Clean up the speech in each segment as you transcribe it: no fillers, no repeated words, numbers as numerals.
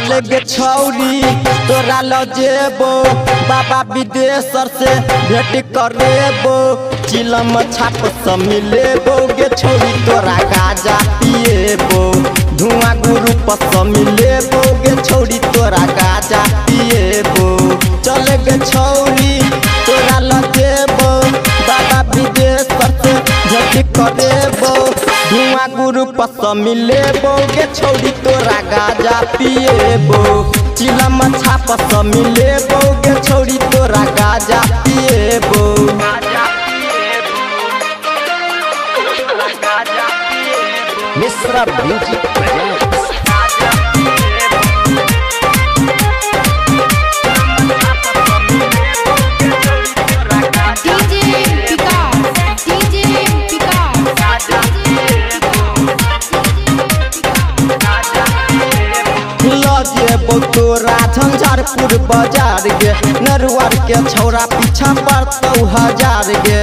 चले गे छौरी तोरा ल जेबो बाबा विदेशर से भेट करेबो चिलम छाप से मिलेबो गे छौरी तोरा गाजा पिएबो धुआं ग्रुप से मिलेबो गे छौरी तोरा गाजा पिएबो चले गे छौरी तोरा ल जेबो बाबा विदेशर से भेट करेबो धुआं ग्रुप से मिलेबो गे छौरी तोरा गाजा पिएबो चिलम छाप से मिलेबो गे छौरी तोरा गाजा पिएबो मिश्रा म्यूजिक तोरा झंझारपुर बाजार गे नरुआर के छौरा पीछा पड़तौ 1000 गे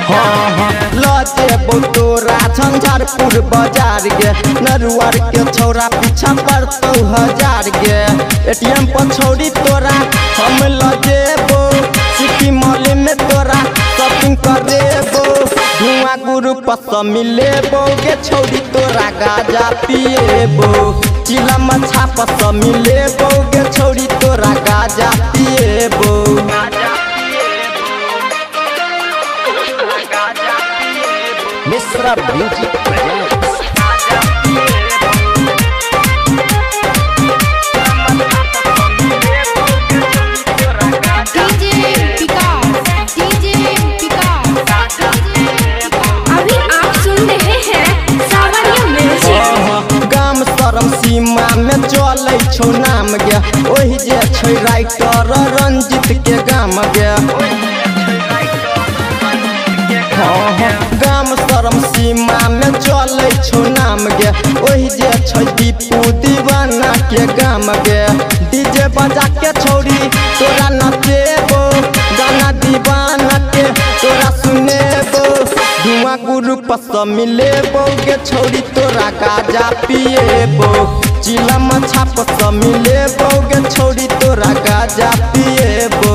हाँ लजेबो तोरा झंझारपुर बाजार गे नरुआर के छौरा पीछा पड़तौ 1000 गे एटीएम पर छौरी तोरा हम लजेबो सिटी मॉल में तोरा शॉपिंग करेबो धुआं ग्रुप से मिलेबो गे छौरी तोरा गाजा पिएबो चिलम छाप से मिलेबो गे छौरी तोरा गाजा पिएबो मिश्रा म्यूजिक सीमा में चले छो नाम गे ओही जे छै राइटर रंजित के गाम गे गाम शरम सीमा में चले छो नाम गे ओही जे छै दीपू दीवाना के गाम गे डीजे बजा के छौरी तोरा नचेबो गाना दीवाना के तोरा सुनेबो धुआं ग्रुप से मिलेबो गे छौरी तोरा गाजा पिएबो चिलम छाप से मिलेबो गे छौरी तोरा गाजा पिएबो।